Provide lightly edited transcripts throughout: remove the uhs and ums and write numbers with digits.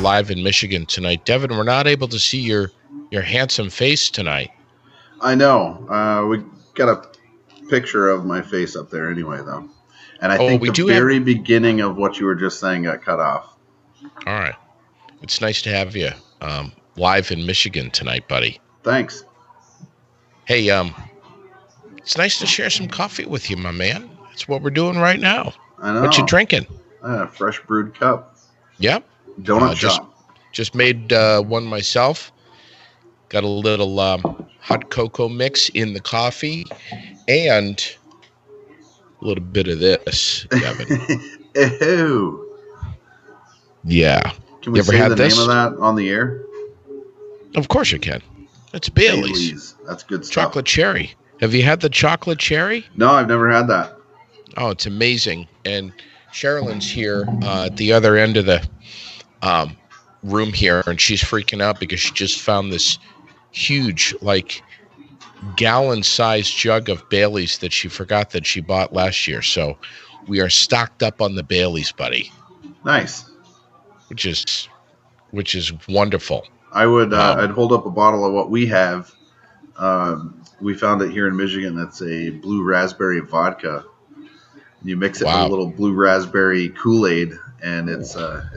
live in Michigan tonight. Devin, we're not able to see your handsome face tonight. I know. We got a picture of my face up there anyway, though. And I think the very beginning of what you were just saying got cut off. All right. It's nice to have you live in Michigan tonight, buddy. Thanks. Hey, it's nice to share some coffee with you, my man. That's what we're doing right now. I know. What you drinking? Fresh brewed cup. Yep. Donut shop. Just made one myself. Got a little hot cocoa mix in the coffee and a little bit of this, Devin. Ew. Yeah. Can we say the name of that on the air? Of course you can. It's Bailey's. That's good stuff. Chocolate cherry. Have you had the chocolate cherry? No, I've never had that. Oh, it's amazing. And Sherilyn's here at the other end of the room here, and she's freaking out because she just found this huge, gallon-sized jug of Bailey's that she forgot that she bought last year. So we are stocked up on the Bailey's, buddy. Nice. Which is wonderful. I would I'd hold up a bottle of what we have. We found it here in Michigan. It's a blue raspberry vodka. You mix it with a little blue raspberry Kool-Aid, and it's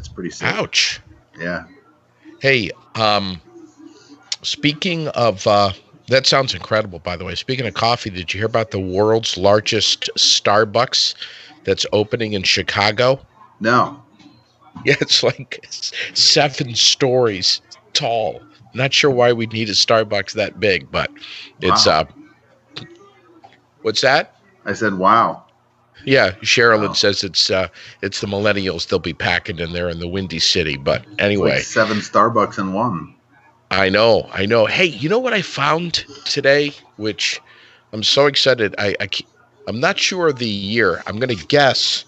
pretty sick. Ouch. Yeah. Hey, speaking of that sounds incredible, by the way. Speaking of coffee, did you hear about the world's largest Starbucks that's opening in Chicago? No. Yeah, it's 7 stories tall. Not sure why we'd need a Starbucks that big, but it's what's that? I said, wow. Yeah, Sherilyn says it's the millennials. They'll be packing in there in the Windy City. But anyway, 7 Starbucks in one. I know. Hey, you know what I found today, which I'm so excited. I'm not sure of the year. I'm going to guess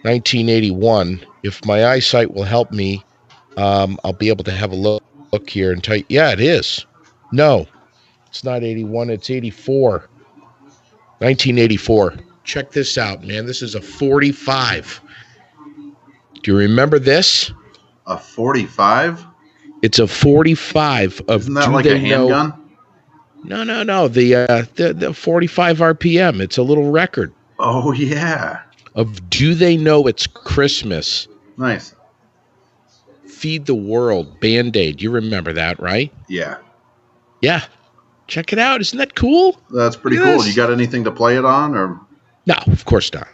1981. If my eyesight will help me, I'll be able to have a look here and tell you. Yeah, it is. No, it's not 81. It's 84. 1984. Check this out, man. This is a 45. Do you remember this? A 45? It's a 45 of. Isn't that like a handgun? No. The 45 RPM. It's a little record. Oh yeah. Of Do They Know It's Christmas? Nice. Feed the World, Band-Aid. You remember that, right? Yeah. Yeah. Check it out. Isn't that cool? That's pretty cool. You got anything to play it on, or? No, of course not.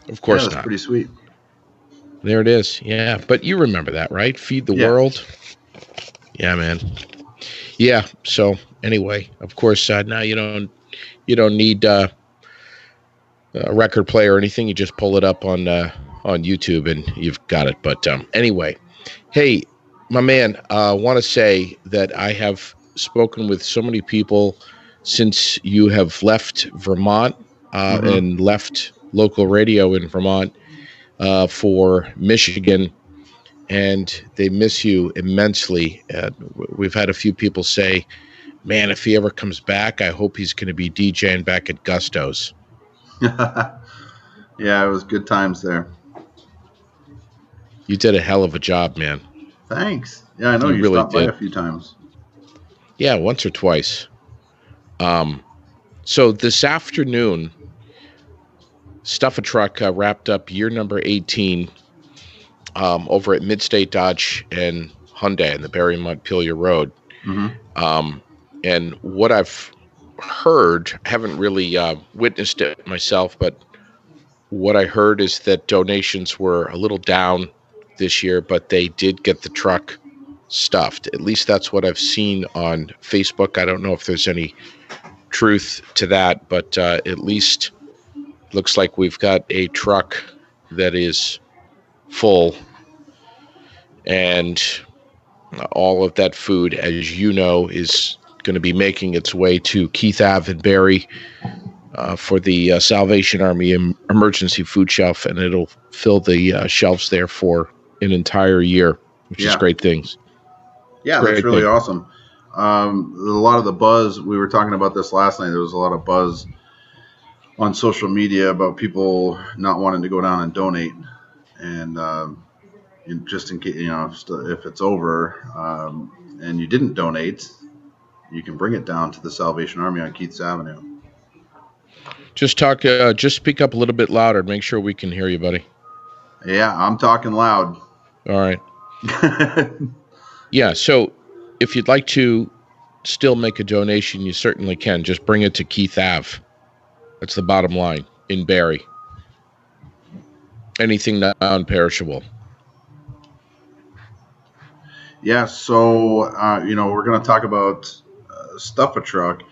Of course not. That's pretty sweet. There it is. Yeah, but you remember that, right? Feed the World. Yeah, man. Yeah. So anyway, of course, now you don't need a record player or anything. You just pull it up on YouTube and you've got it. But anyway, hey, my man, I want to say that I have spoken with so many people since you have left Vermont and left local radio in Vermont for Michigan, and they miss you immensely. We've had a few people say, man, if he ever comes back, I hope he's going to be DJing back at Gusto's. Yeah, it was good times there. You did a hell of a job, man. Thanks. Yeah, I know you really stopped by a few times. Yeah, once or twice. So this afternoon, Stuff a Truck wrapped up year number 18 over at Midstate Dodge and Hyundai in the Barre Montpelier Road. And what I've heard, I haven't really witnessed it myself, but what I heard is that donations were a little down this year, but they did get the truck stuffed. At least that's what I've seen on Facebook. I don't know if there's any truth to that, but at least looks like we've got a truck that is full, and all of that food, as you know, is going to be making its way to Keith Ave and Barre for the Salvation Army emergency food shelf, and it'll fill the shelves there for an entire year, which is great things. Yeah, that's really awesome. A lot of the buzz, we were talking about this last night, there was a lot of buzz on social media about people not wanting to go down and donate. And just in case, if it's over and you didn't donate, you can bring it down to the Salvation Army on Keiths Avenue. Just speak up a little bit louder. Make sure we can hear you, buddy. Yeah, I'm talking loud. All right. Yeah, so if you'd like to still make a donation, you certainly can. Just bring it to Keith Ave. That's the bottom line in Barrie. Anything non-perishable. Yeah, so we're going to talk about Stuff-A-Truck.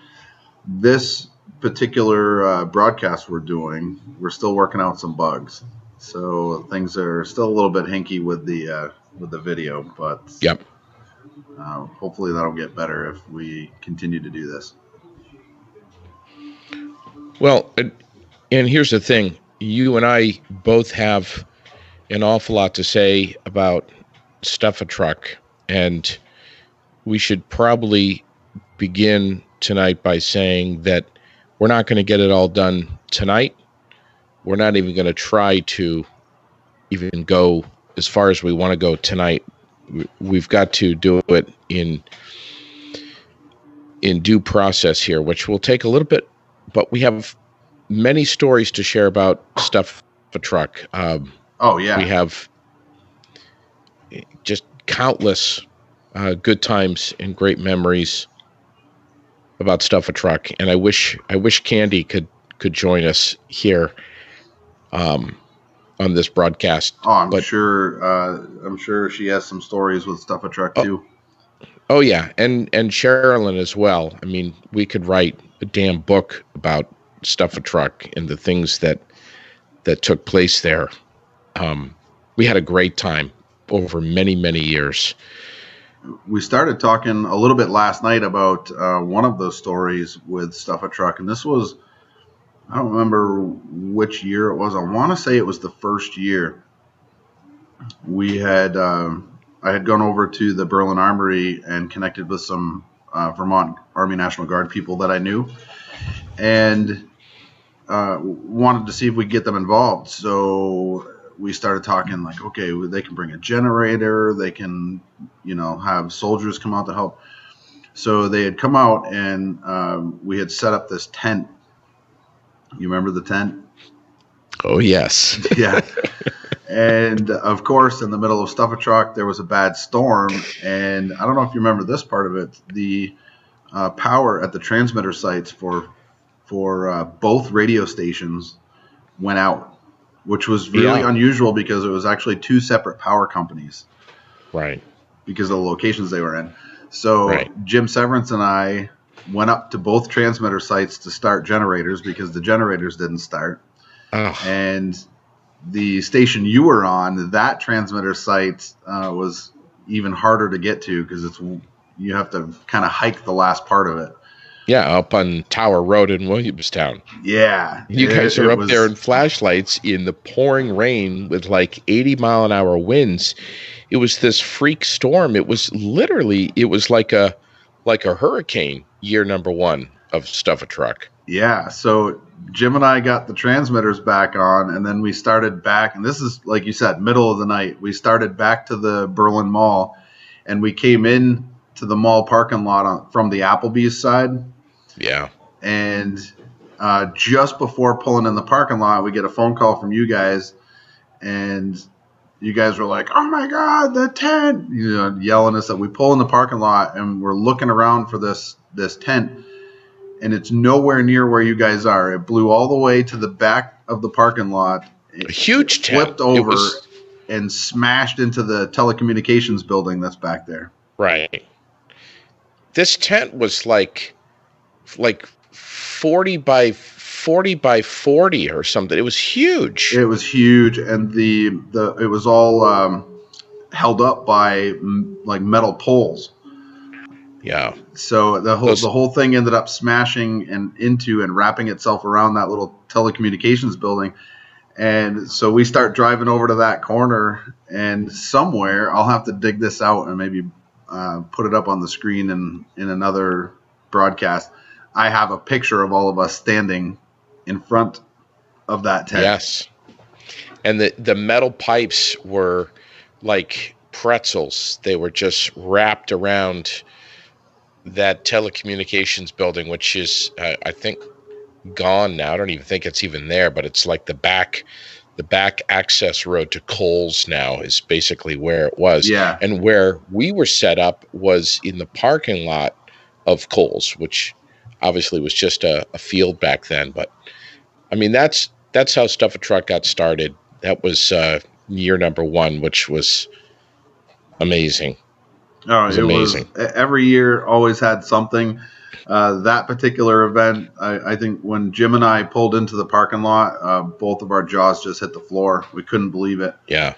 This particular broadcast we're doing, we're still working out some bugs, so things are still a little bit hinky with the video, but yep. Hopefully that'll get better if we continue to do this. Well, and here's the thing. You and I both have an awful lot to say about Stuff-A-Truck, and we should probably begin tonight by saying that we're not going to get it all done tonight. We're not even going to try to even go as far as we want to go tonight. We've got to do it in due process here, which will take a little bit, but we have many stories to share about Stuff-A-Truck. Oh yeah, we have just countless good times and great memories about Stuff-A-Truck, and I wish Candy could join us here on this broadcast. Oh, I'm sure she has some stories with Stuff-A-Truck too. Oh yeah, and Sherilyn as well. I mean, we could write a damn book about Stuff-A-Truck and the things that took place there. We had a great time over many, many years. We started talking a little bit last night about one of those stories with Stuff-A-Truck, and this was, I don't remember which year it was. I want to say it was the first year. We had I had gone over to the Berlin Armory and connected with some Vermont Army National Guard people that I knew, and wanted to see if we could get them involved. So we started talking like, okay, they can bring a generator, they can, have soldiers come out to help. So they had come out and we had set up this tent. You remember the tent? Oh, yes. Yeah. And of course, in the middle of Stuff-A-Truck, there was a bad storm. And I don't know if you remember this part of it. The power at the transmitter sites for both radio stations went out, which was really unusual because it was actually two separate power companies. Right. Because of the locations they were in. So Jim Severance and I went up to both transmitter sites to start generators because the generators didn't start. Oh. And the station you were on, that transmitter site was even harder to get to because you have to kind of hike the last part of it. Yeah, up on Tower Road in Williamstown. Yeah. You guys are up there in flashlights in the pouring rain with like 80-mile-an-hour winds. It was this freak storm. It was like a hurricane, year number one of Stuff-A-Truck. Yeah, so Jim and I got the transmitters back on, and then we started back, and this is, like you said, middle of the night. We started back to the Berlin Mall, and we came in to the mall parking lot from the Applebee's side. Yeah. And just before pulling in the parking lot, we get a phone call from you guys, and you guys were like, "Oh my God, the tent!" Yelling us that we pull in the parking lot, and we're looking around for this tent. And it's nowhere near where you guys are. It blew all the way to the back of the parking lot. A huge tent. Flipped over and smashed into the telecommunications building that's back there. Right. This tent was like 40 by 40 or something. It was huge. It was huge, and it was all held up by like metal poles. Yeah. So the whole thing ended up smashing into and wrapping itself around that little telecommunications building. And so we start driving over to that corner, and somewhere I'll have to dig this out and maybe put it up on the screen in another broadcast. I have a picture of all of us standing in front of that tent. Yes. And the metal pipes were like pretzels. They were just wrapped around that telecommunications building, which is, I think, gone now. I don't even think it's even there, but it's like the back access road to Kohl's now is basically where it was. Yeah. And where we were set up was in the parking lot of Kohl's, which obviously was just a field back then. But I mean, that's how Stuff a Truck got started. That was year number 1, which was amazing. Oh, it was every year always had something. That particular event, I think when Jim and I pulled into the parking lot, both of our jaws just hit the floor. We couldn't believe it. Yeah.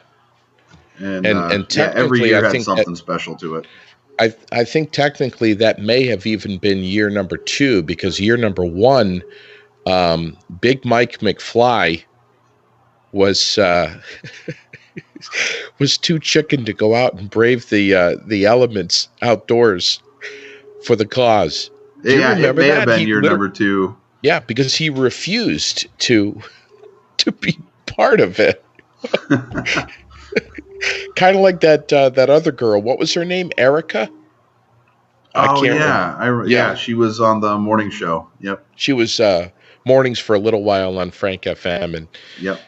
And every year had something special to it. I think technically that may have even been year number 2, because year number 1, Big Mike McFly was was too chicken to go out and brave the elements outdoors for the cause. Do you remember it may have been year number 2. Yeah, because he refused to be part of it. Kind of like that other girl. What was her name? Erica? Oh, yeah. She was on the morning show. Yep. She was mornings for a little while on Frank FM, and yep,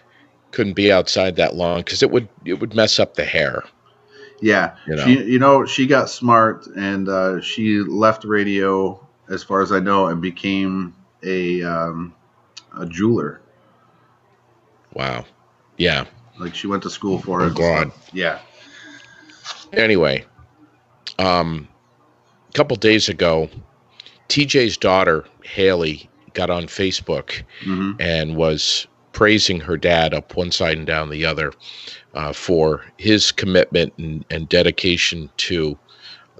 couldn't be outside that long because it would mess up the hair. Yeah. She got smart, and she left radio, as far as I know, and became a jeweler. Wow. Yeah. Like she went to school for it. Oh, God. Yeah. Anyway, a couple days ago, TJ's daughter, Haley, got on Facebook and was praising her dad up one side and down the other for his commitment and dedication to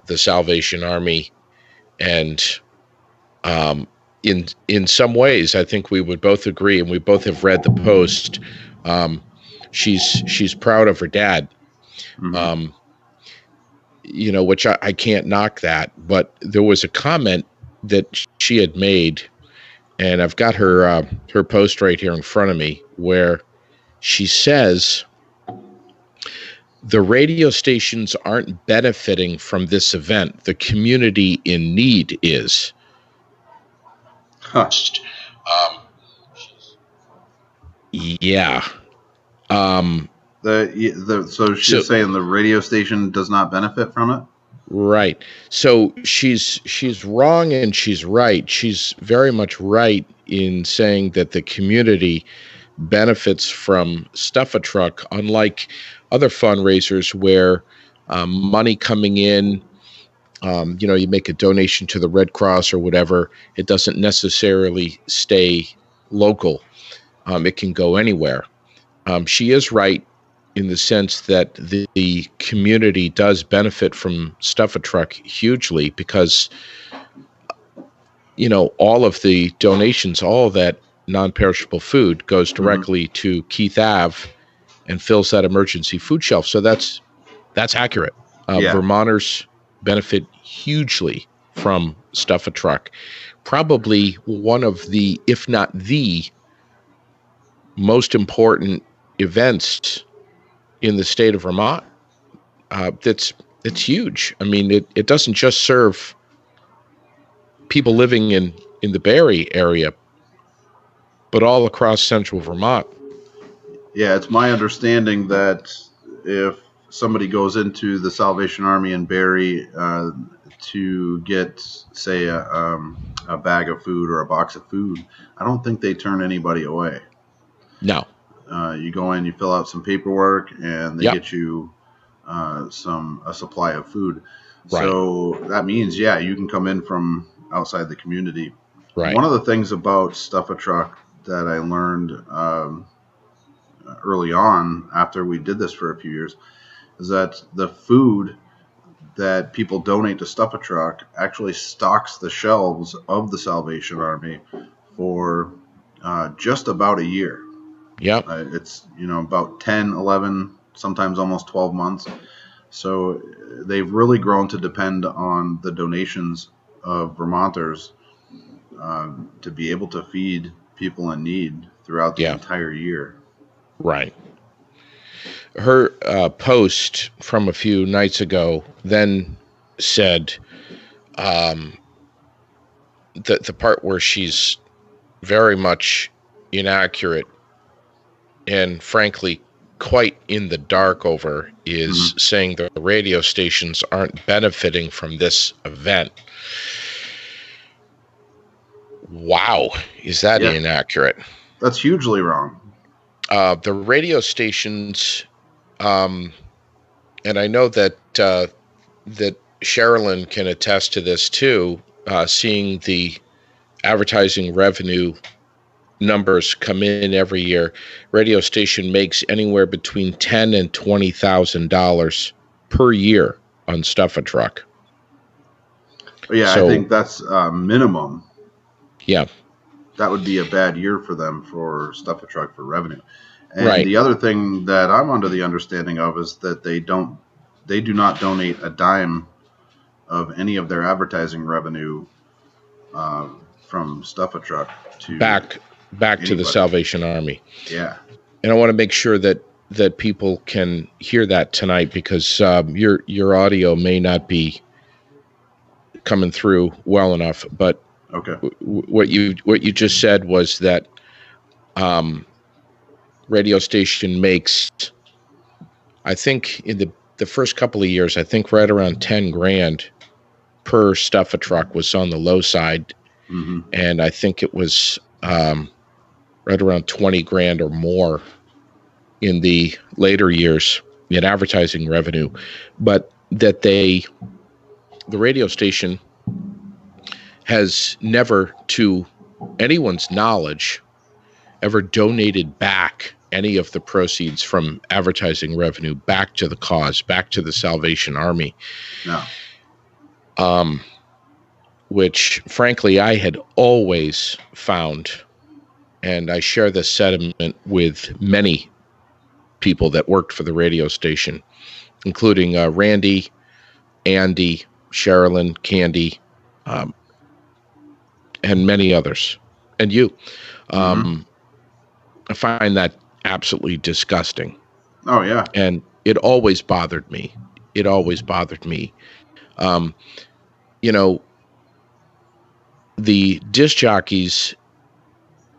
the Salvation Army. And in some ways, I think we would both agree, and we both have read the post, she's proud of her dad. Which I can't knock that, but there was a comment that she had made, and I've got her post right here in front of me, where she says the radio stations aren't benefiting from this event. The community in need is. Yeah. So she's saying the radio station does not benefit from it? Right. So she's wrong and she's right. She's very much right in saying that the community benefits from Stuff a Truck, unlike other fundraisers where money coming in, you make a donation to the Red Cross or whatever, it doesn't necessarily stay local. It can go anywhere. She is right in the sense that the community does benefit from Stuff a Truck hugely, because, all of the donations, all of that non-perishable food goes directly to Keith Ave and fills that emergency food shelf. So that's accurate. Vermonters benefit hugely from Stuff a Truck. Probably one of the, if not the most important events in the state of Vermont. It's huge. I mean, it doesn't just serve people living in the Barre area, but all across central Vermont. Yeah, it's my understanding that if somebody goes into the Salvation Army in Barre to get, say, a bag of food or a box of food, I don't think they turn anybody away. No. You go in, you fill out some paperwork, and they get you a supply of food. Right. So that means, you can come in from outside the community. Right. One of the things about Stuff a Truck that I learned early on, after we did this for a few years, is that the food that people donate to Stuff a Truck actually stocks the shelves of the Salvation Army for just about a year. Yep. It's, about 10, 11, sometimes almost 12 months. So they've really grown to depend on the donations of Vermonters to be able to feed people in need throughout the entire year. Right. her post from a few nights ago then said the part where she's very much inaccurate and frankly quite in the dark over is saying the radio stations aren't benefiting from this event. Wow, is that inaccurate? That's hugely wrong. The radio stations, and I know that that Sherilyn can attest to this too, seeing the advertising revenue numbers come in every year. Radio station makes anywhere between $10,000 and $20,000 per year on Stuff a Truck. Yeah, so, I think that's minimum. Yeah, that would be a bad year for them for Stuff a Truck for revenue. And the other thing that I'm under the understanding of is that they do not donate a dime of any of their advertising revenue from Stuff a Truck to back to the Salvation Army. Yeah. And I want to make sure that people can hear that tonight, because your audio may not be coming through well enough. But okay, what you just said was that radio station makes, I think in the first couple of years, I think right around $10,000 per Stuff a Truck was on the low side, and I think it was right around $20,000 or more in the later years in advertising revenue. But that the radio station has never, to anyone's knowledge, ever donated back any of the proceeds from advertising revenue back to the cause, back to the Salvation Army. No. Which, frankly, I had always found, and I share this sentiment with many people that worked for the radio station, including Randy, Andy, Sherilyn, Candy, and many others, and you. I find that absolutely disgusting. Oh, yeah. And it always bothered me. The disc jockeys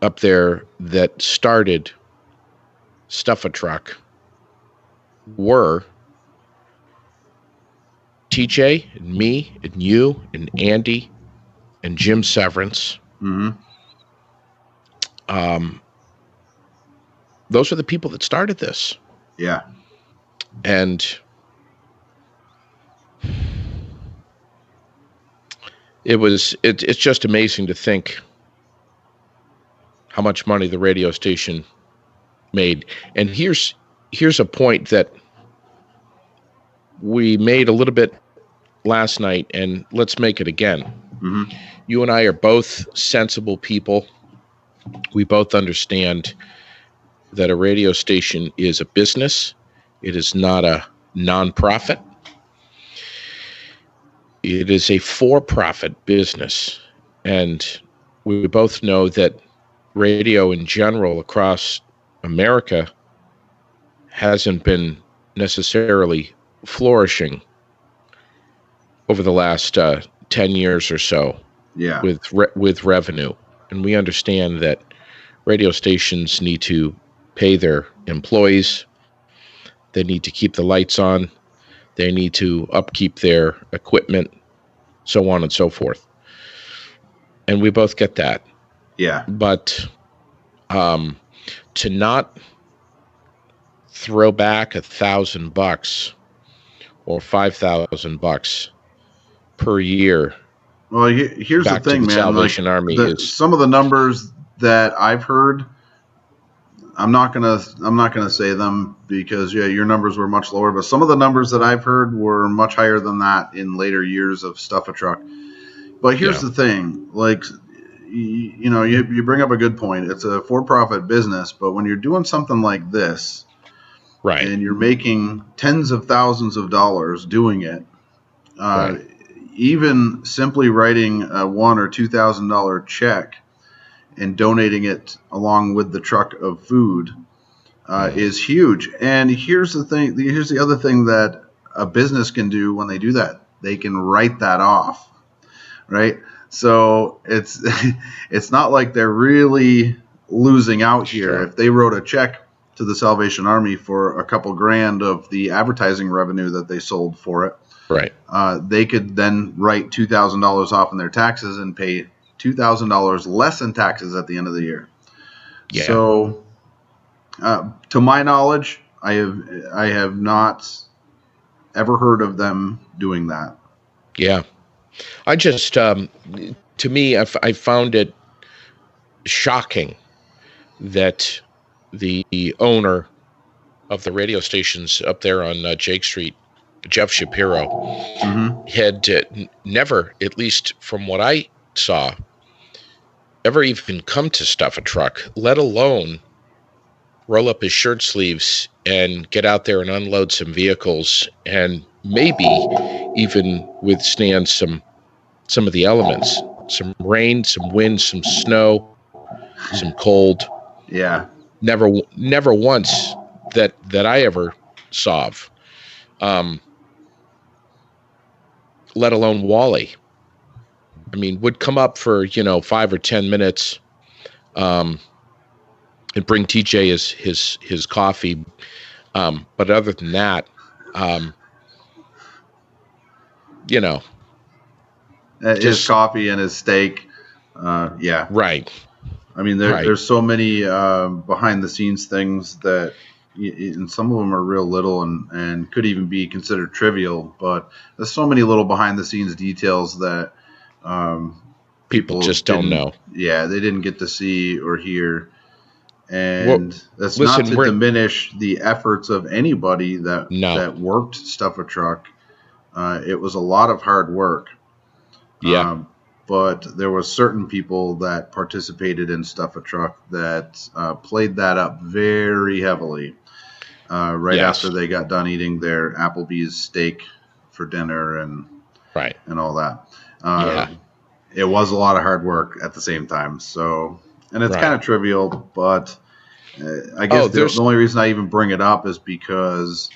up there that started Stuff a Truck were TJ and me and you and Andy and Jim Severance. Those are the people that started this. Yeah. And it's just amazing to think how much money the radio station made. And here's a point that we made a little bit last night, and let's make it again. You and I are both sensible people. We both understand that a radio station is a business. It is not a nonprofit. It is a for-profit business. And we both know that radio in general across America hasn't been necessarily flourishing over the last 10 years or so. Yeah. With revenue. And we understand that radio stations need to pay their employees. They need to keep the lights on. They need to upkeep their equipment, so on and so forth. And we both get that. Yeah. But to not throw back $1,000 or $5,000 per year. Well, here's the thing, man. Salvation Army is some of the numbers that I've heard. I'm not gonna say them because your numbers were much lower. But some of the numbers that I've heard were much higher than that in later years of Stuff a Truck. But here's the thing, like you bring up a good point. It's a for-profit business, but when you're doing something like this, right, and you're making tens of thousands of dollars doing it, even simply writing a $1,000 or $2,000 check and donating it along with the truck of food is huge. And here's the thing. Here's the other thing that a business can do when they do that. They can write that off, right? So it's it's not like they're really losing out here. Sure. If they wrote a check to the Salvation Army for a couple grand of the advertising revenue that they sold for it, Right. They could then write $2,000 off in their taxes and pay $2,000 less in taxes at the end of the year. Yeah. So, to my knowledge, I have not ever heard of them doing that. Yeah. I just, to me, I found it shocking that the owner of the radio stations up there on Jake Street, Jeff Shapiro, had never, at least from what I saw, ever even come to stuff a truck, let alone roll up his shirt sleeves and get out there and unload some vehicles and maybe even withstand some of the elements, some rain, some wind, some snow, some cold. Yeah. Never once that I ever saw of. Let alone Wally. I mean, would come up for 5 or 10 minutes, and bring TJ his coffee. But other than that, his coffee and his steak. Yeah. Right. I mean, there's so many behind the scenes things that, and some of them are real little and could even be considered trivial, but there's so many little behind the scenes details that people just don't know. Yeah, they didn't get to see or hear. And that's not to diminish the efforts of anybody that worked Stuff a Truck. It was a lot of hard work. Yeah. But there were certain people that participated in Stuff a Truck that played that up very heavily after they got done eating their Applebee's steak for dinner and all that. It was a lot of hard work at the same time. So, and it's kind of trivial, but I guess the only reason I even bring it up is because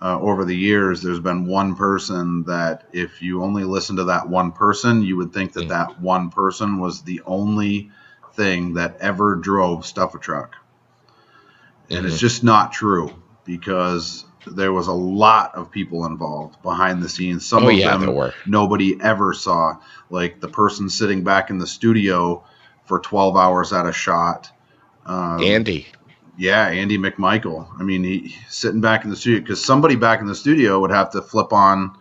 over the years, there's been one person that if you only listen to that one person, you would think that that one person was the only thing that ever drove Stuff a Truck. And it's just not true, because there was a lot of people involved behind the scenes. Some of them nobody ever saw, like the person sitting back in the studio for 12 hours at a shot. Andy. Yeah, Andy McMichael. I mean, he sitting back in the studio, because somebody back in the studio would have to flip on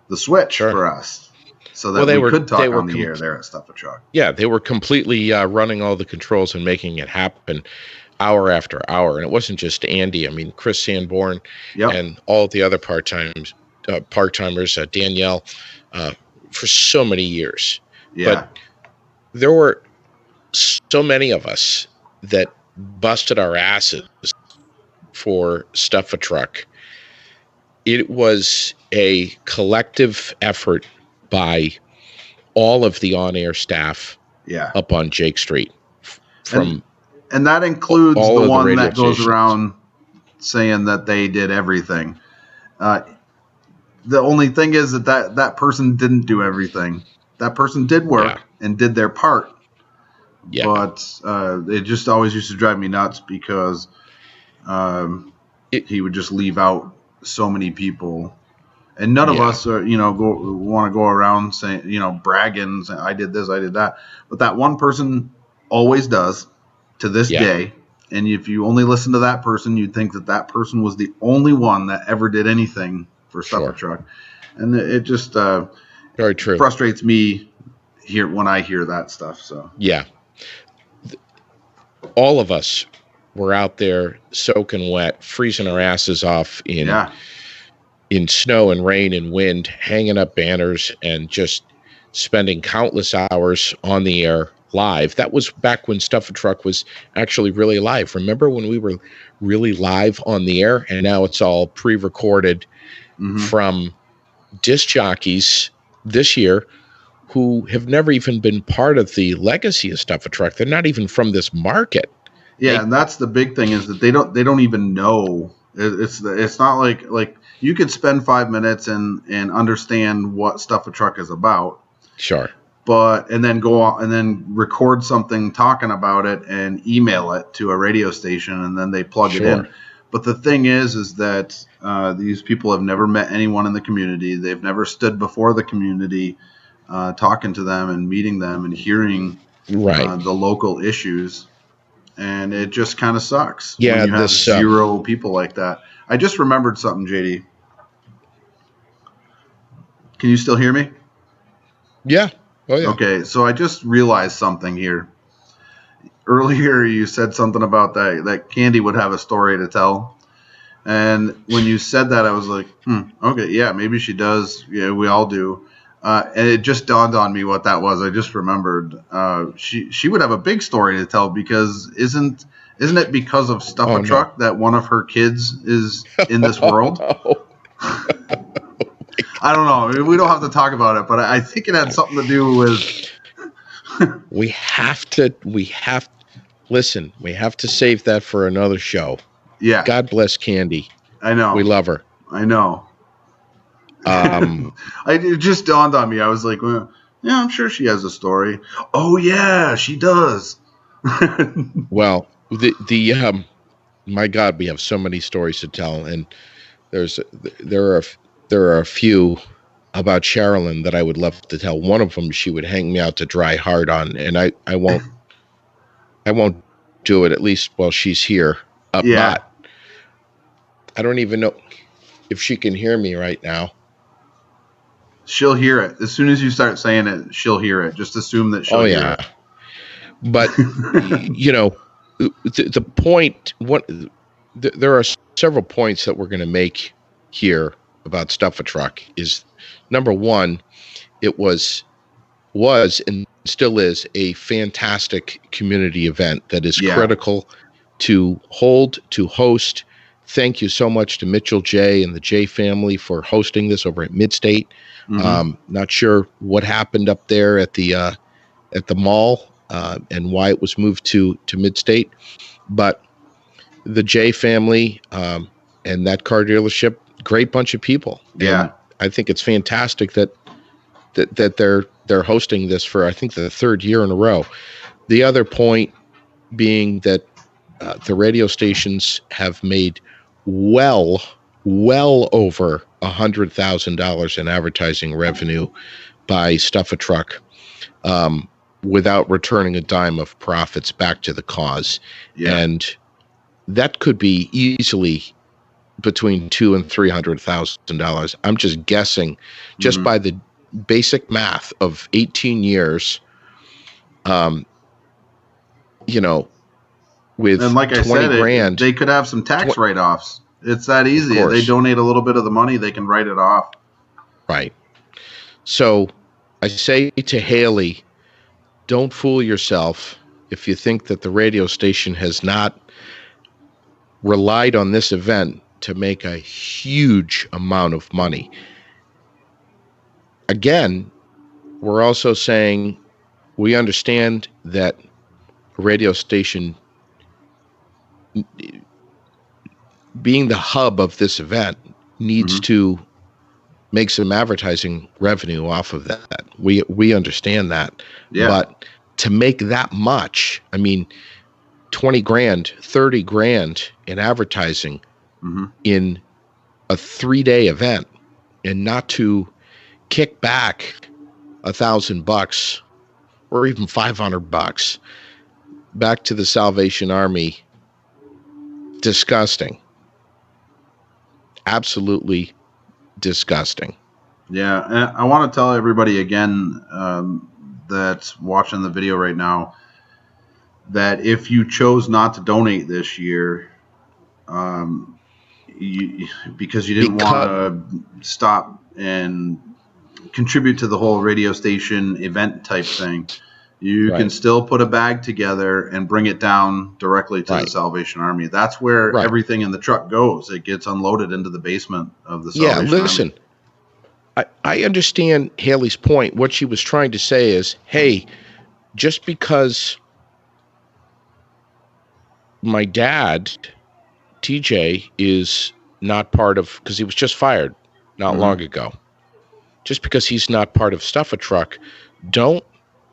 the switch for us so that we could talk on the air there at Stuff a Truck. Yeah, they were completely running all the controls and making it happen hour after hour. And it wasn't just Andy. I mean, Chris Sanborn and all the other part-timers, Danielle, for so many years. Yeah. But there were so many of us that busted our asses for Stuff a Truck. It was a collective effort by all of the on-air staff up on Jake Street. And that includes the one that goes around saying that they did everything. The only thing is that person didn't do everything. That person did work and did their part. Yeah. But it just always used to drive me nuts, because he would just leave out so many people, and none of us are, want to go around saying, bragging, saying, I did this, I did that. But that one person always does to this day. And if you only listen to that person, you'd think that person was the only one that ever did anything for Stuff a Truck. And it just very true frustrates me when I hear that stuff. So yeah. All of us were out there soaking wet, freezing our asses off in snow and rain and wind, hanging up banners and just spending countless hours on the air live. That was back when Stuff a Truck was actually really live. Remember when we were really live on the air? And now it's all pre-recorded from disc jockeys this year who have never even been part of the legacy of Stuff a Truck. They're not even from this market. Yeah, and that's the big thing is that they don't even know. It's not like you could spend 5 minutes and understand what Stuff a Truck is about. Sure. And then go on and then record something talking about it and email it to a radio station, and then they plug it in. But the thing is that these people have never met anyone in the community. They've never stood before the community, talking to them and meeting them and hearing the local issues. And it just kind of sucks when you have zero people like that. I just remembered something, JD. Can you still hear me? Yeah. Oh, yeah. Okay, so I just realized something here. Earlier, you said something about that Candy would have a story to tell. And when you said that, I was like, okay, yeah, maybe she does. Yeah, we all do. And it just dawned on me what that was. I just remembered. She would have a big story to tell because isn't it because of Stuff a Truck that one of her kids is in this world? I don't know. We don't have to talk about it, but I think it had something to do with. We have to save that for another show. Yeah. God bless Candy. I know. We love her. I know. It just dawned on me. I was like, well, yeah, I'm sure she has a story. Oh yeah, she does. Well, my God, we have so many stories to tell, and there are a few about Sherilyn that I would love to tell. One of them she would hang me out to dry hard on, and I won't do it at least while she's here. Yeah. But I don't even know if she can hear me right now. She'll hear it. As soon as you start saying it, she'll hear it. Just assume that she'll hear it. But, the point, there are several points that we're going to make here about Stuff a Truck is, number one, it was and still is a fantastic community event that is critical to host. Thank you so much to Mitchell J and the J family for hosting this over at Midstate. Mm-hmm. Not sure what happened up there at the mall and why it was moved to Midstate, but the J family and that car dealership, great bunch of people. Yeah, and I think it's fantastic that they're hosting this for, I think, the third year in a row. The other point being that the radio stations have made well over $100,000 in advertising revenue by Stuff a Truck, without returning a dime of profits back to the cause. Yeah. And that could be easily between $200,000 and $300,000. I'm just guessing, just by the basic math of 18 years, with, and like 20 I said, grand, they could have some tax write-offs. It's that easy. If they donate a little bit of the money, they can write it off. Right. So I say to Haley, don't fool yourself if you think that the radio station has not relied on this event to make a huge amount of money. Again, we're also saying we understand that a radio station being the hub of this event needs to make some advertising revenue off of that. We understand that. Yeah. But to make that much, I mean, 20 grand, 30 grand in advertising in a 3-day event, and not to kick back $1,000 or even $500 back to the Salvation Army, disgusting. Absolutely disgusting. Yeah, and I want to tell everybody again that's watching the video right now that if you chose not to donate this year, because you didn't want to stop and contribute to the whole radio station event type thing, you can still put a bag together and bring it down directly to the Salvation Army. That's where everything in the truck goes. It gets unloaded into the basement of the Salvation listen, Army. I understand Haley's point. What she was trying to say is, hey, just because my dad, TJ, is not part of, because he was just fired not long ago. Just because he's not part of Stuff a Truck, don't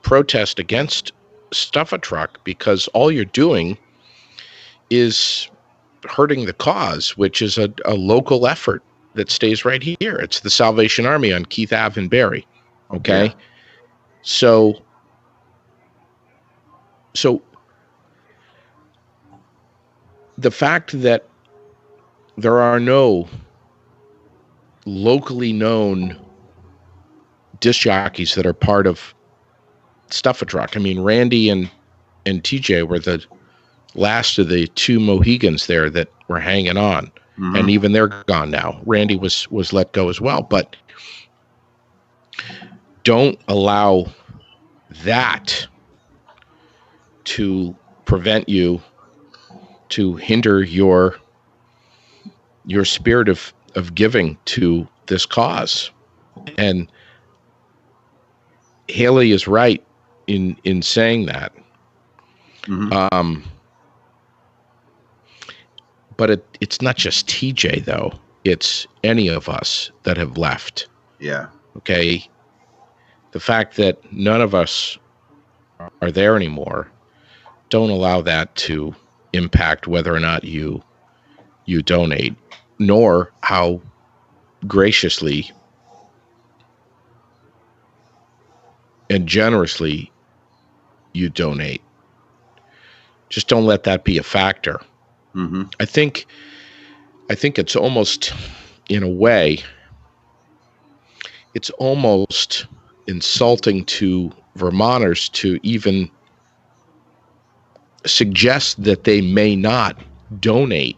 protest against Stuff a Truck, because all you're doing is hurting the cause, which is a local effort that stays right here. It's the Salvation Army on Keith Ave in Barrie. Okay. Yeah. So the fact that there are no locally known disc jockeys that are part of Stuff a Truck. I mean, Randy and TJ were the last of the two Mohegans there that were hanging on, and even they're gone now. Randy was let go as well, but don't allow that to prevent you, to hinder your spirit of giving to this cause. And Haley is right in saying that. But it's not just TJ, though. It's any of us that have left. Yeah. Okay. The fact that none of us are there anymore, don't allow that to impact whether or not you donate, nor how graciously and generously you donate. Just don't let that be a factor. I think it's almost, in a way, it's almost insulting to Vermonters to even suggest that they may not donate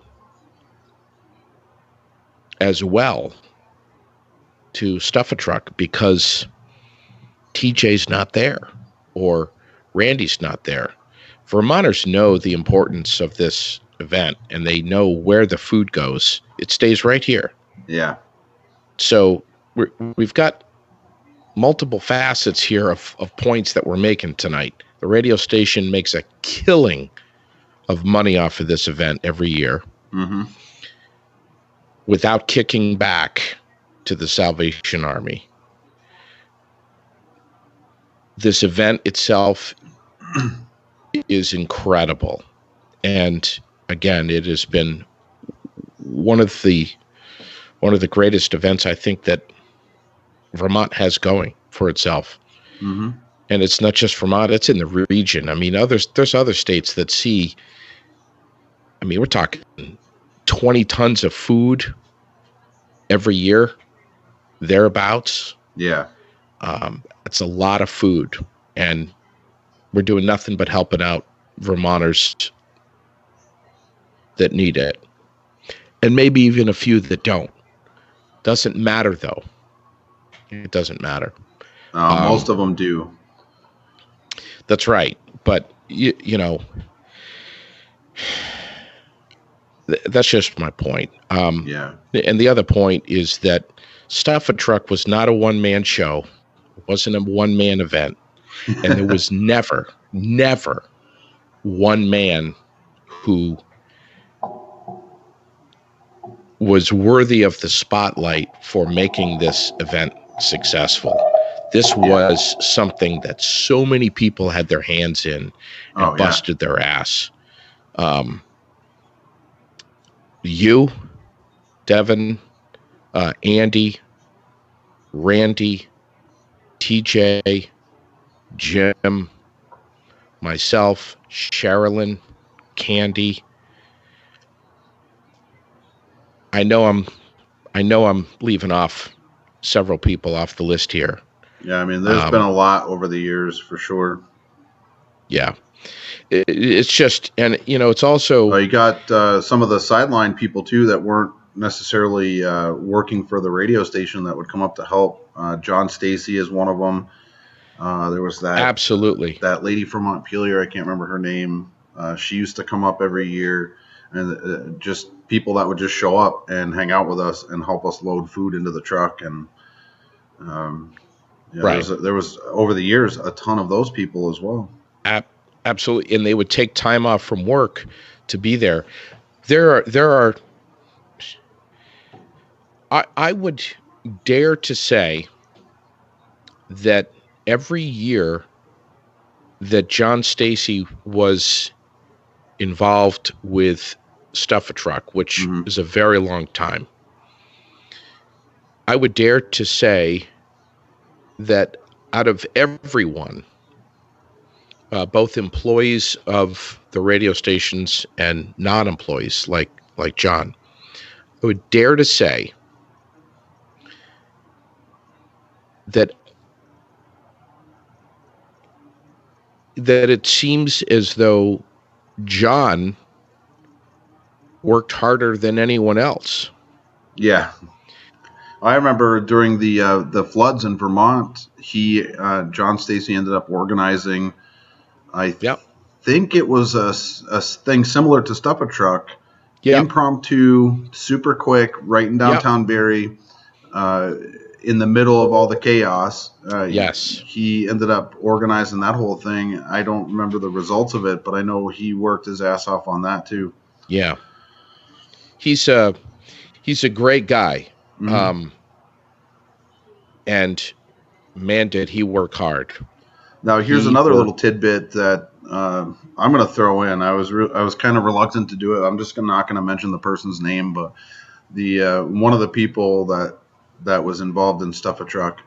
as well to Stuff a Truck because TJ's not there or Randy's not there. Vermonters know the importance of this event, and they know where the food goes. It stays right here. Yeah. So we've got multiple facets here of points that we're making tonight. The radio station makes a killing of money off of this event every year without kicking back to the Salvation Army. This event itself is incredible. And again, it has been one of the greatest events I think that Vermont has going for itself. And it's not just Vermont, it's in the region. I mean, there's other states that see, I mean, we're talking 20 tons of food every year, thereabouts. Yeah. It's a lot of food, and we're doing nothing but helping out Vermonters that need it. And maybe even a few that don't. Doesn't matter, though. It doesn't matter. Most of them do. That's right. But, you know, that's just my point. Yeah. And the other point is that Stuff a Truck was not a one-man show. It wasn't a one-man event. And there was never one man who was worthy of the spotlight for making this event successful. This was something that so many people had their hands in and busted their ass. You, Devin, Andy, Randy, TJ, Jim, myself, Sherilyn, Candy. I know I'm leaving off several people off the list here. Yeah, I mean, there's been a lot over the years for sure. Yeah. It's just, and you know, it's also you got some of the sideline people too that weren't necessarily working for the radio station that would come up to help. John Stacy is one of them. There was that lady from Montpelier, I can't remember her name. She used to come up every year, and just people that would just show up and hang out with us and help us load food into the truck. And there was over the years a ton of those people as well. Absolutely. And they would take time off from work to be there. There are. I would dare to say that every year that John Stacy was involved with Stuff a Truck, which is a very long time, I would dare to say that out of everyone, both employees of the radio stations and non-employees like John, I would dare to say that it seems as though John worked harder than anyone else. Yeah. I remember during the floods in Vermont, John Stacy ended up organizing, think it was a thing similar to Stuff a Truck, impromptu, super quick, right in downtown Barrie, in the middle of all the chaos. He ended up organizing that whole thing. I don't remember the results of it, but I know he worked his ass off on that too. Yeah. He's a great guy. And man, did he work hard. Now, here's another little tidbit that I'm going to throw in. I was kind of reluctant to do it. I'm just not going to mention the person's name, but the one of the people that was involved in Stuff a Truck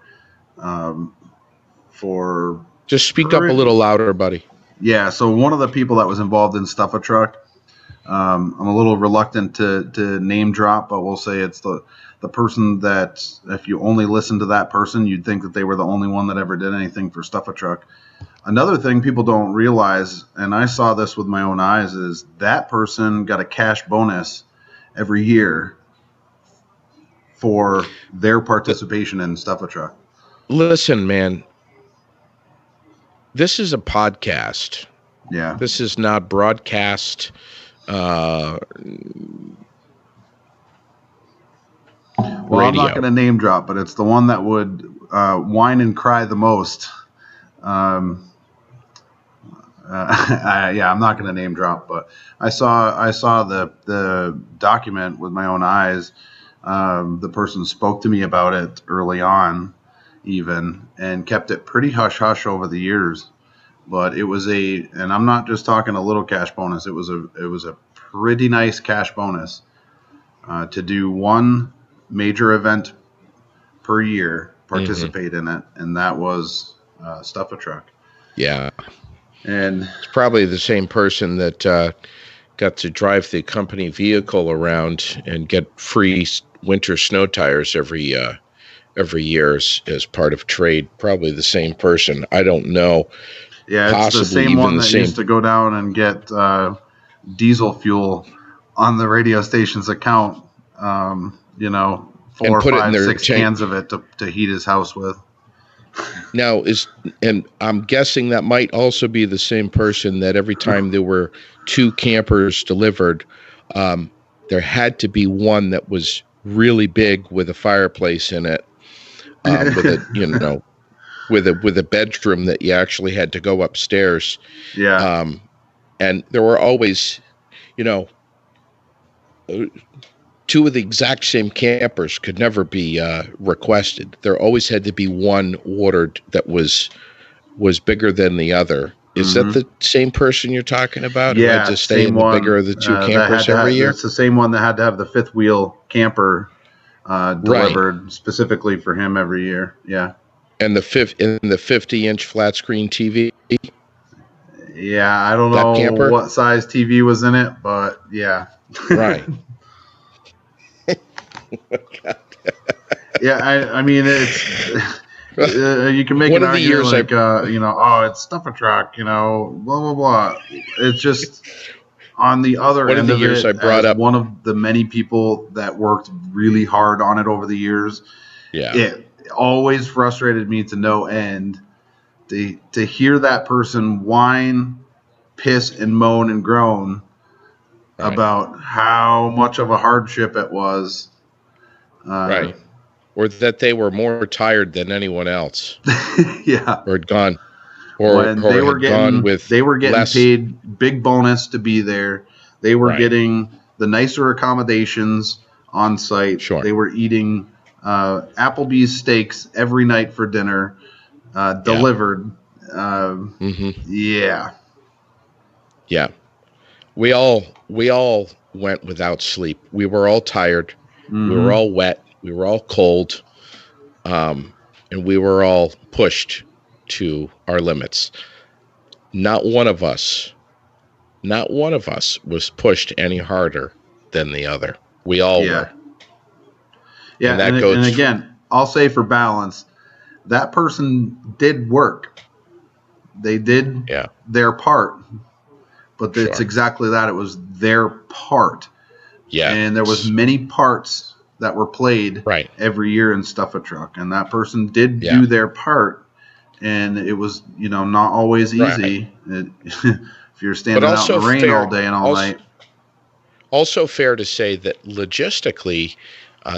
just speak up a little louder, buddy. Yeah, so one of the people that was involved in Stuff a Truck, I'm a little reluctant to name drop, but we'll say it's the person that, if you only listen to that person, you'd think that they were the only one that ever did anything for Stuff a Truck. Another thing people don't realize, and I saw this with my own eyes, is that person got a cash bonus every year for their participation in Stuff a Truck. Listen, man, this is a podcast. Yeah. This is not broadcast. Well, radio. I'm not going to name drop, but it's the one that would whine and cry the most. I'm not going to name drop, but I saw the document with my own eyes. The person spoke to me about it early on, even, and kept it pretty hush hush over the years. But it was and I'm not just talking a little cash bonus. It was a pretty nice cash bonus to do one major event per year, participate in it, and that was Stuff a Truck. Yeah, and it's probably the same person that got to drive the company vehicle around and get free winter snow tires every year as part of trade. Probably the same person. I don't know. Yeah, it's the same one that used to go down and get diesel fuel on the radio station's account. 4 or 5, 6 cans of it to heat his house with. Now, and I'm guessing that might also be the same person that every time there were 2 campers delivered, there had to be one that was really big with a fireplace in it, with a bedroom that you actually had to go upstairs. Yeah. And there were always, 2 of the exact same campers could never be requested. There always had to be one ordered that was bigger than the other. Is that the same person you're talking about? Yeah, who had to stay in the bigger of the 2 campers every year? It's the same one that had to have the 5th wheel camper delivered specifically for him every year. Yeah. And the 50-inch flat screen TV. Yeah, I don't know what size TV was in it, but yeah. Right. Yeah, I mean, it's you can make an argument like, it's Stuff a Truck, blah, blah, blah. It's just on the other end of it, I brought up one of the many people that worked really hard on it over the years. Yeah. It always frustrated me to no end to hear that person whine, piss, and moan and groan about how much of a hardship it was. Right. Or that they were more tired than anyone else. Yeah. Or had gone. They were getting paid big bonus to be there. They were Right. getting the nicer accommodations on site. Sure. They were eating Applebee's steaks every night for dinner, delivered. Yeah. Yeah. We all went without sleep. We were all tired. Mm-hmm. We were all wet. We were all cold. And we were all pushed to our limits. Not one of us was pushed any harder than the other. We all were. Yeah, and, that goes. And again, I'll say for balance, that person did work. They did their part, but it's exactly that. It was their part. Yeah, and there was many parts that were played every year in Stuff a Truck, and that person did do their part, and it was not always easy. If you're standing out in the rain all day and all night. Also fair to say that logistically,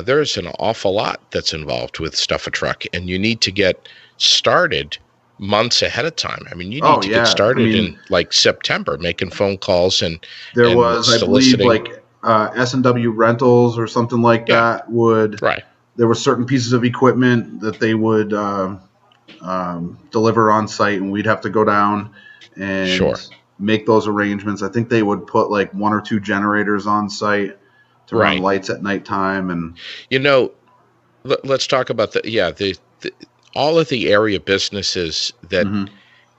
there's an awful lot that's involved with Stuff a Truck, and you need to get started months ahead of time. I mean, you need to get started in like September, making phone calls and there was, I believe, like S&W Rentals or something like that would. There were certain pieces of equipment that they would deliver on site, and we'd have to go down and make those arrangements. I think they would put like 1 or 2 generators on site to run lights at nighttime. And let's talk about the all of the area businesses that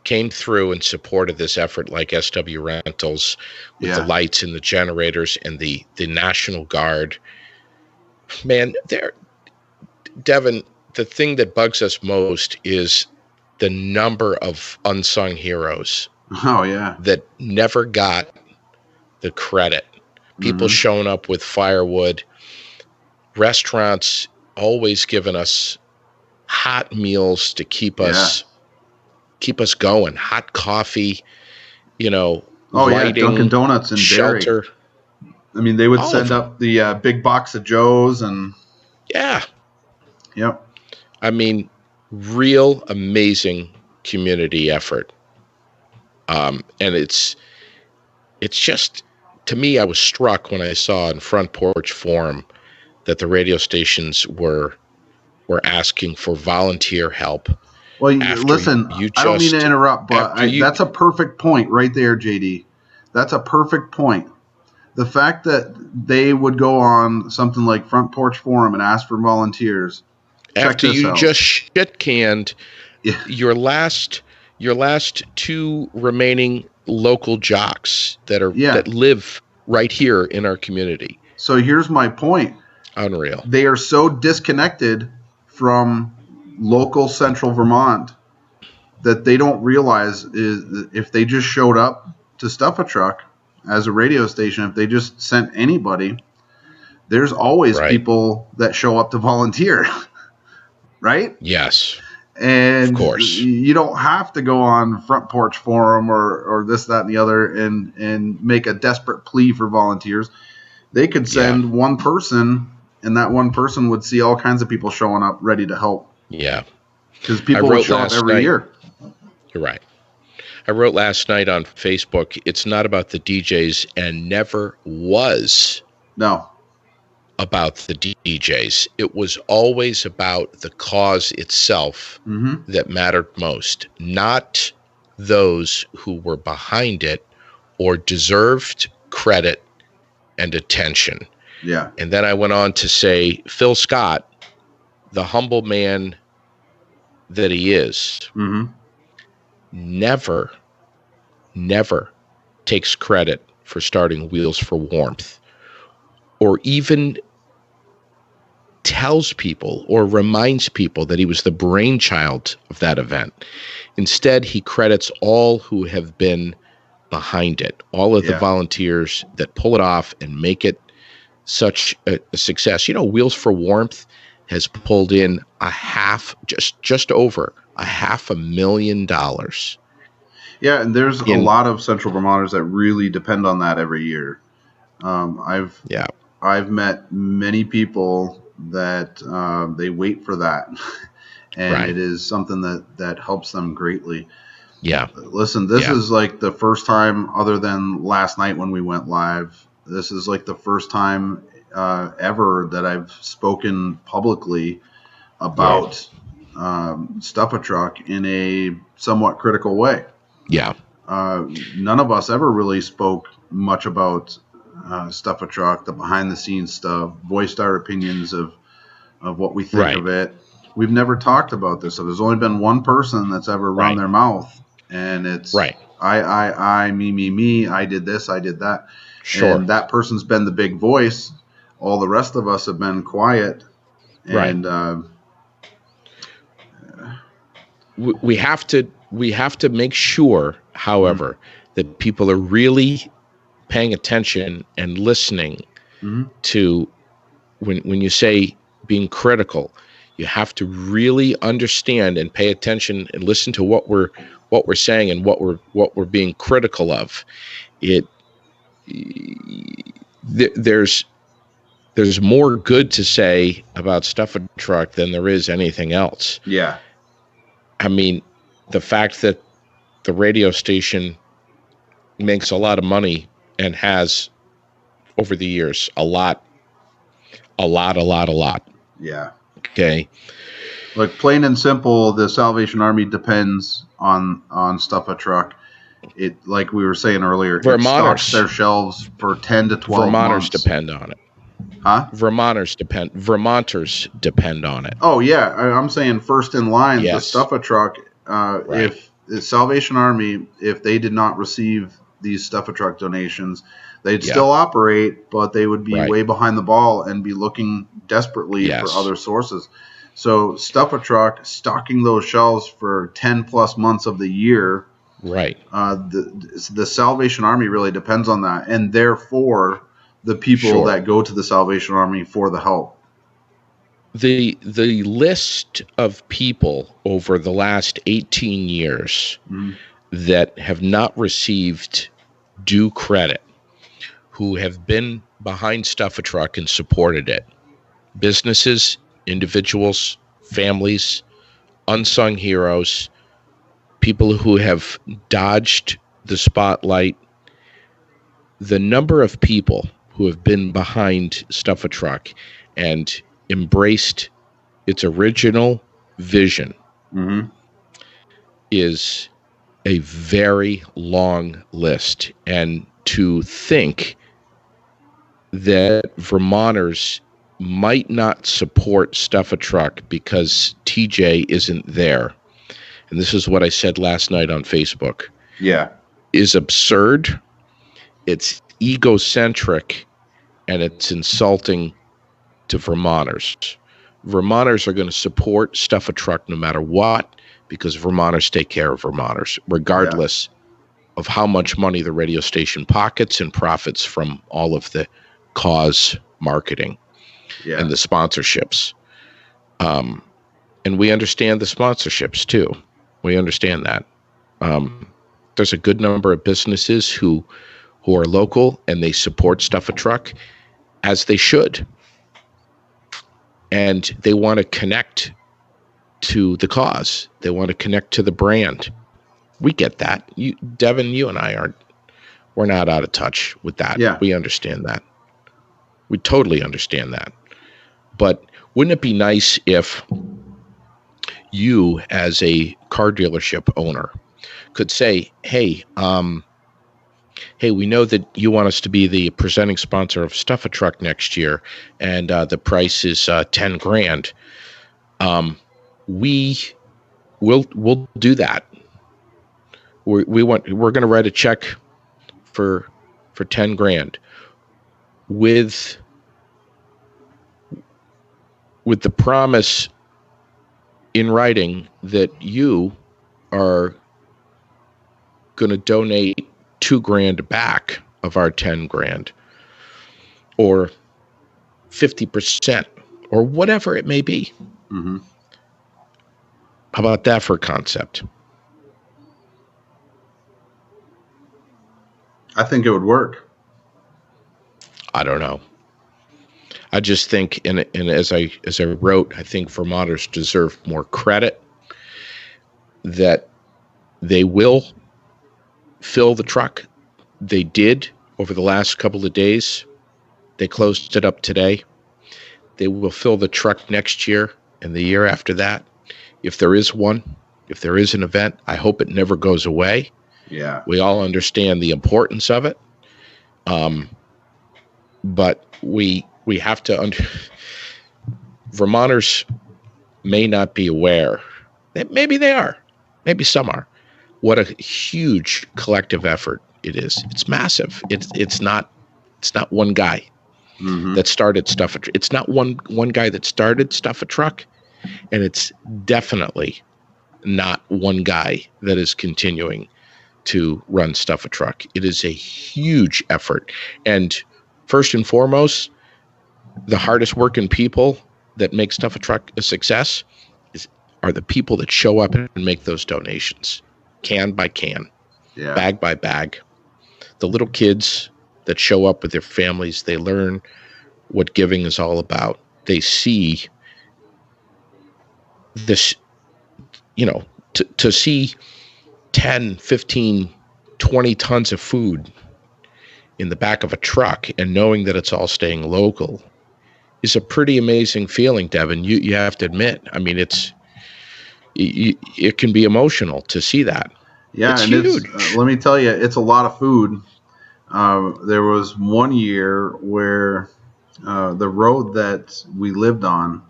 came through and supported this effort, like SW Rentals with the lights and the generators and the National Guard. Man, Devin, the thing that bugs us most is the number of unsung heroes. That never got the credit. People showing up with firewood, restaurants always giving us hot meals to keep us going, hot coffee, lighting, Dunkin' Donuts and shelter. Dairy. I mean, they would send up the big box of Joes and I mean, real amazing community effort. And it's just, to me, I was struck when I saw in Front Porch Forum that the radio stations were asking for volunteer help. Well, listen, I don't mean to interrupt, but that's a perfect point right there, JD. That's a perfect point. The fact that they would go on something like Front Porch Forum and ask for volunteers. After you just shit-canned your last 2 remaining local jocks that live right here in our community. So here's my point. Unreal. They are so disconnected from local central Vermont that they don't realize is if they just showed up to Stuff a Truck as a radio station, if they just sent anybody, there's always people that show up to volunteer, right? Yes. And of course, you don't have to go on Front Porch Forum or this, that, and the other and make a desperate plea for volunteers. They could send one person, and that one person would see all kinds of people showing up ready to help. Yeah. Because people would show up every year. You're right. I wrote last night on Facebook, it's not about the DJs and never was about the DJs. It was always about the cause itself that mattered most, not those who were behind it or deserved credit and attention. Yeah. And then I went on to say, Phil Scott, the humble man that he is, never takes credit for starting Wheels for Warmth, or even tells people or reminds people that he was the brainchild of that event. Instead, he credits all who have been behind it, all of the volunteers that pull it off and make it such a success. Wheels for Warmth has pulled in just over $500,000. Yeah, and there's a lot of Central Vermonters that really depend on that every year. I've met many people that they wait for that, and it is something that helps them greatly. Yeah. Listen, this is like the first time, other than last night when we went live, this is like the first time ever that I've spoken publicly about Stuff a Truck in a somewhat critical way. Yeah. None of us ever really spoke much about Stuff a Truck, the behind the scenes stuff, voiced our opinions of what we think of it. We've never talked about this. So there's only been one person that's ever run their mouth, and it's I, me, I did this, I did that. Sure. And that person's been the big voice. All the rest of us have been quiet. And we have to make sure, however, that people are really paying attention and listening to when you say being critical. You have to really understand and pay attention and listen to what we're saying and what we're being critical of. There's more good to say about Stuff a Truck than there is anything else. Yeah. I mean, the fact that the radio station makes a lot of money and has over the years a lot. Yeah. Okay. Like, plain and simple, the Salvation Army depends on Stuff a Truck. It, like we were saying earlier, it stocks their shelves for 10 to 12 months. Vermonters depend on it. Huh? Vermonters depend on it. Oh yeah, I'm saying first in line. The Stuff a Truck. If the Salvation Army, if they did not receive these Stuff a Truck donations, they'd still operate, but they would be way behind the ball and be looking desperately for other sources. So Stuff a Truck stocking those shelves for 10 plus months of the year. Right. The Salvation Army really depends on that, and therefore the people that go to the Salvation Army for the help. The list of people over the last 18 years that have not received due credit, who have been behind Stuff a Truck and supported it, businesses, individuals, families, unsung heroes, people who have dodged the spotlight, the number of people who have been behind Stuff a Truck and embraced its original vision is a very long list. And to think that Vermonters might not support Stuff a Truck because TJ isn't there, and this is what I said last night on Facebook, is absurd. It's egocentric, and it's insulting to Vermonters. Vermonters are going to support Stuff a Truck no matter what, because Vermonters take care of Vermonters, regardless of how much money the radio station pockets and profits from all of the cause marketing and the sponsorships. And we understand the sponsorships too. We understand that. There's a good number of businesses who are local and they support Stuff a Truck, as they should. And they want to connect to the cause. They want to connect to the brand. We get that. Devin, you and I we're not out of touch with that. Yeah. We understand that. We totally understand that. But wouldn't it be nice if you, as a car dealership owner, could say, hey, we know that you want us to be the presenting sponsor of Stuff a Truck next year, and the price is $10,000. We'll do that. We're going to write a check for $10,000 with the promise in writing that you are going to donate $2,000 back of our $10,000, or 50%, or whatever it may be. How about that for a concept? I think it would work. I don't know. I just think, and as I wrote, I think Vermonters deserve more credit. That They will fill the truck. They did over the last couple of days. They closed it up today. They will fill the truck next year and the year after that. If there is one, if there is an event, I hope it never goes away. Yeah. We all understand the importance of it. But we have to Vermonters may not be aware. Maybe they are. Maybe some are. What a huge collective effort it is. It's massive. It's not one guy that started Stuff a Truck. It's not one guy that started Stuff a Truck, and it's definitely not one guy that is continuing to run Stuff a Truck. It is a huge effort. And first and foremost, the hardest working people that make Stuff a Truck a success are the people that show up and make those donations, can by can, bag by bag. The little kids that show up with their families, they learn what giving is all about. They see this, to see 10, 15, 20 tons of food in the back of a truck and knowing that it's all staying local is a pretty amazing feeling, Devin. You have to admit. I mean, it can be emotional to see that. Yeah, it's and huge. Let me tell you, it's a lot of food. There was one year where the road that we lived on,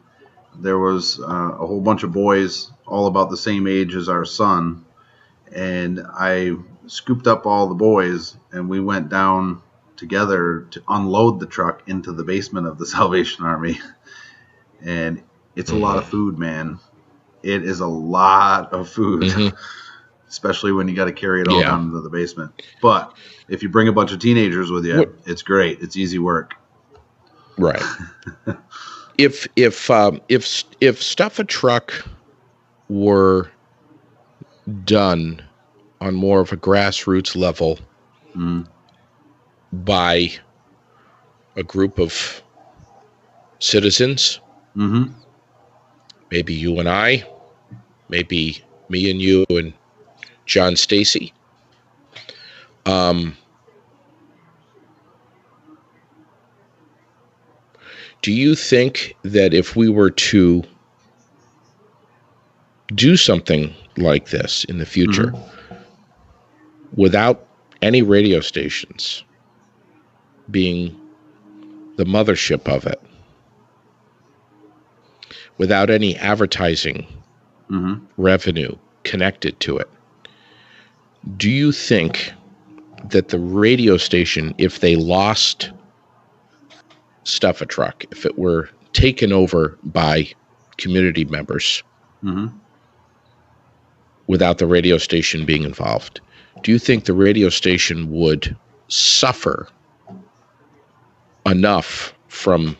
there was a whole bunch of boys all about the same age as our son, and I scooped up all the boys, and we went down together to unload the truck into the basement of the Salvation Army. And it's a lot of food, man. It is a lot of food, especially when you got to carry it all down into the basement. But if you bring a bunch of teenagers with you, it's great. It's easy work. Right. If Stuff a Truck were done on more of a grassroots level by a group of citizens, maybe you and I, maybe me and you and John Stacy, do you think that if we were to do something like this in the future without any radio stations being the mothership of it, without any advertising revenue connected to it, do you think that the radio station, if they lost Stuff a Truck, if it were taken over by community members without the radio station being involved, do you think the radio station would suffer enough from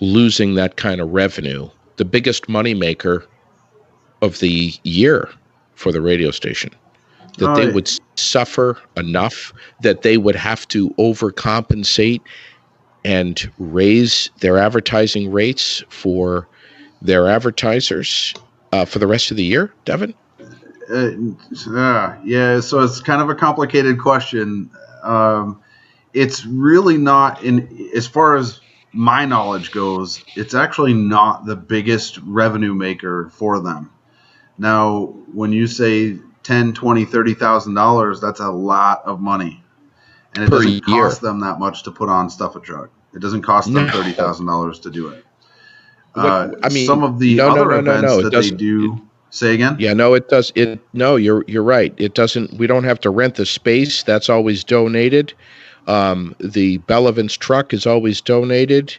losing that kind of revenue, the biggest moneymaker of the year for the radio station, that they would suffer enough that they would have to overcompensate and raise their advertising rates for their advertisers for the rest of the year, Devin? Yeah, so it's kind of a complicated question. It's really not, as far as my knowledge goes, it's actually not the biggest revenue maker for them. Now, when you say $10,000, $20,000, $30,000, that's a lot of money, and it doesn't cost them that much to put on Stuff a Truck. It doesn't cost them $30,000 to do it. Some of the other events that they do. Say again? Yeah, no, it does. No, you're right. It doesn't. We don't have to rent the space. That's always donated. The Bellevance truck is always donated.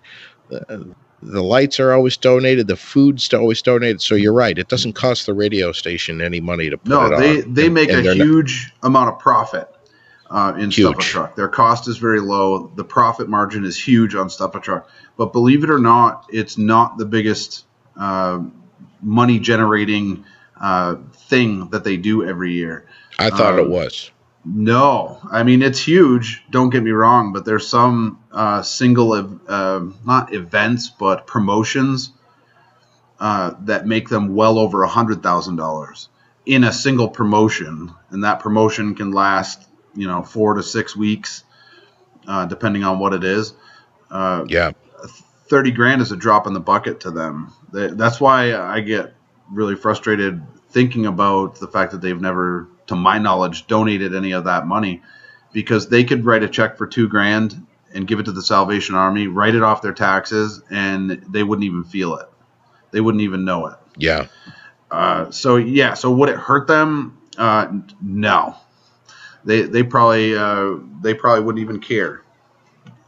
The lights are always donated. The food's always donated. So you're right. It doesn't cost the radio station any money to put it on. They make a huge amount of profit in Stuff a Truck. Their cost is very low. The profit margin is huge on Stuff a Truck. But believe it or not, it's not the biggest money generating thing that they do every year. I thought it was. No, I mean, it's huge. Don't get me wrong, but there's some not events, but promotions that make them well over $100,000. in a single promotion, and that promotion can last 4 to 6 weeks, depending on what it is. 30 grand is a drop in the bucket to them. That's why I get really frustrated thinking about the fact that they've never, to my knowledge, donated any of that money, because they could write a check for $2,000 and give it to the Salvation Army, write it off their taxes, and they wouldn't even feel it. They wouldn't even know it. Yeah. So would it hurt them? No. They probably wouldn't even care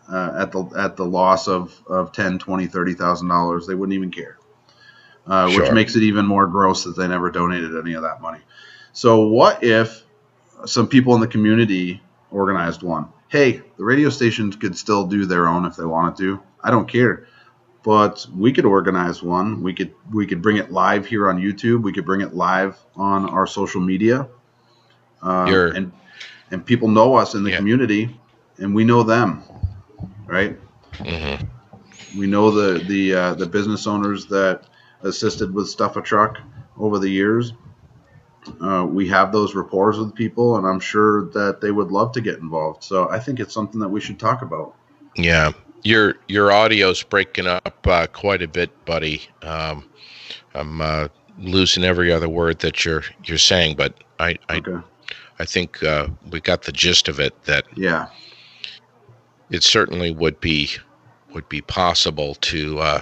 at the loss of $10,000, $20,000, $30,000. They wouldn't even care, which makes it even more gross that they never donated any of that money. So what if some people in the community organized one? Hey, the radio stations could still do their own if they wanted to. I don't care. But we could organize one. We could bring it live here on YouTube. We could bring it live on our social media. And people know us in the community, and we know them, right? Mm-hmm. We know the business owners that assisted with Stuff a Truck over the years. We have those rapport with people, and I'm sure that they would love to get involved. So I think it's something that we should talk about. Yeah. Your audio's breaking up quite a bit, buddy. I'm losing every other word that you're saying, but I think we got the gist of it. That it certainly would be possible to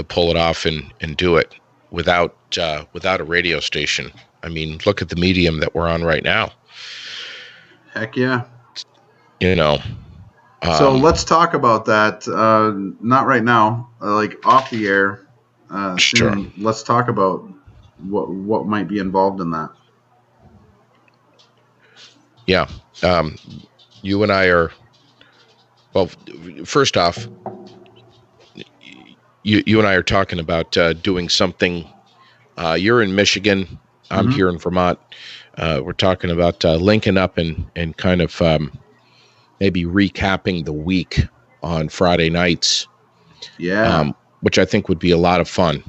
pull it off and do it without a radio station. I mean, look at the medium that we're on right now. Heck yeah. So let's talk about that. Not right now, like off the air. Sure. Let's talk about what might be involved in that. Yeah. You and I are. Well, first off, you and I are talking about doing something. You're in Michigan. I'm here in Vermont. We're talking about linking up and kind of. Maybe recapping the week on Friday nights. Yeah. Which I think would be a lot of fun.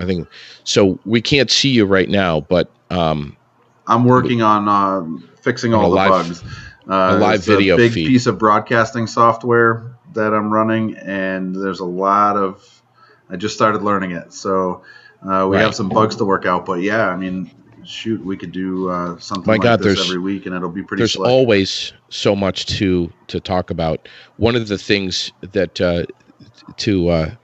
I think so. We can't see you right now, but I'm working on fixing all the bugs. A live video big feed. Piece of broadcasting software that I'm running, and there's a lot of. I just started learning it, so we have some bugs to work out. But yeah, I mean, shoot, we could do something like this every week, and it'll be pretty. There's always so much to talk about. One of the things that to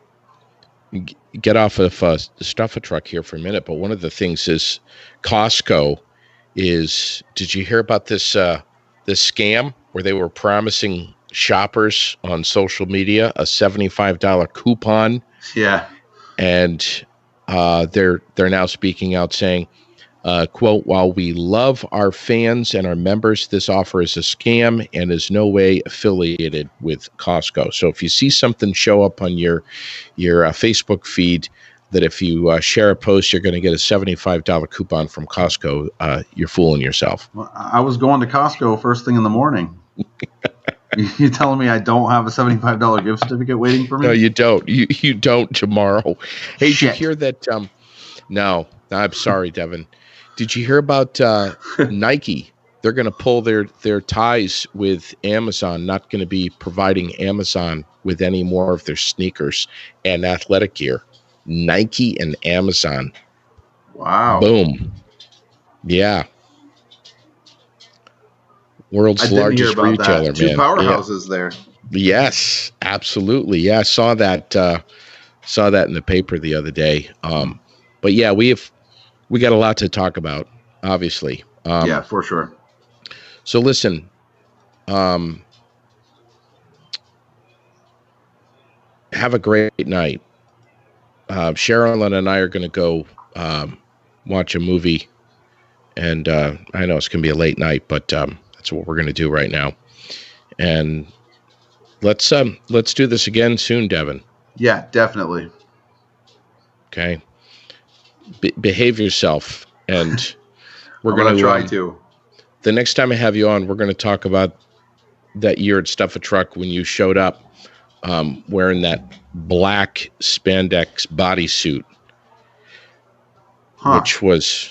get off of Stuff a Truck here for a minute, but one of the things is Costco is. Did you hear about this this scam where they were promising shoppers on social media a $75 coupon? Yeah, and they're now speaking out saying. Quote, while we love our fans and our members, this offer is a scam and is no way affiliated with Costco. So if you see something show up on your Facebook feed that if you share a post, you're going to get a $75 coupon from Costco, you're fooling yourself. Well, I was going to Costco first thing in the morning. You telling me I don't have a $75 gift certificate waiting for me? No, you don't. You don't tomorrow. Hey, Did you hear that? No, I'm sorry, Devin. Did you hear about Nike? They're going to pull their ties with Amazon, not going to be providing Amazon with any more of their sneakers and athletic gear. Nike and Amazon. Wow. Boom. Yeah. World's largest retailer, man. Two powerhouses there. Yes, absolutely. Yeah, I saw that in the paper the other day. But yeah, we got a lot to talk about, obviously. Yeah, for sure. So listen, have a great night. Cheryl and I are going to go watch a movie, and I know it's going to be a late night, but that's what we're going to do right now. And let's do this again soon, Devin. Yeah, definitely. Okay. Behave yourself, and we're going to try to. The next time I have you on, we're going to talk about that year at Stuff a Truck when you showed up wearing that black spandex bodysuit, which was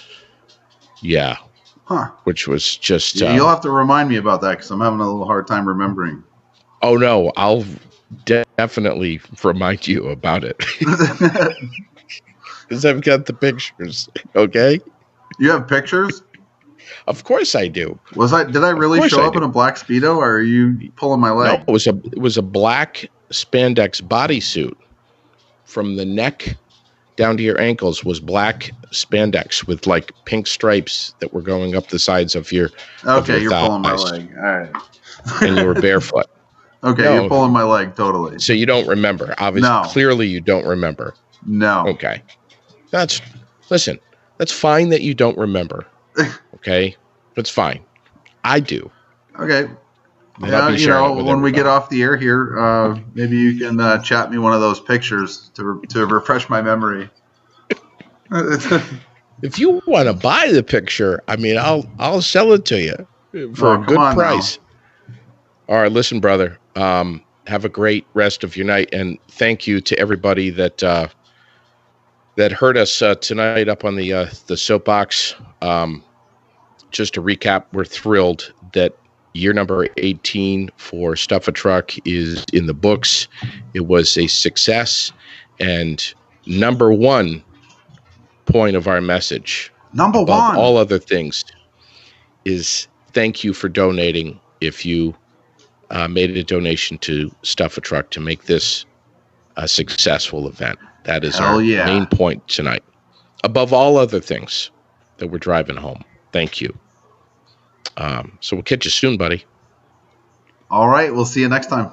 Yeah. Huh. Which was just. You'll have to remind me about that because I'm having a little hard time remembering. Oh, no. I'll definitely remind you about it. Because I've got the pictures. Okay. You have pictures? Of course I do. Did I really show up in a black Speedo, or are you pulling my leg? No, it was a black spandex bodysuit. From the neck down to your ankles was black spandex with like pink stripes that were going up the sides of your Okay, you're pulling my leg. All right. And you were barefoot. Okay, no, you're pulling my leg totally. So you don't remember. Obviously, no. Clearly you don't remember. No. Okay. Listen, that's fine that you don't remember. Okay? That's fine. I do. Okay. Yeah, when we get off the air here, maybe you can chat me one of those pictures to refresh my memory. If you want to buy the picture, I mean, I'll sell it to you for a good price. Now. All right, listen, brother. Have a great rest of your night, and thank you to everybody that heard us tonight up on the soapbox. Just to recap, we're thrilled that year number 18 for Stuff a Truck is in the books. It was a success, and number one point of our message, above all other things, is thank you for donating. If you made a donation to Stuff a Truck to make this a successful event, that is our main point tonight. Above all other things that we're driving home, thank you. So we'll catch you soon, buddy. All right, we'll see you next time.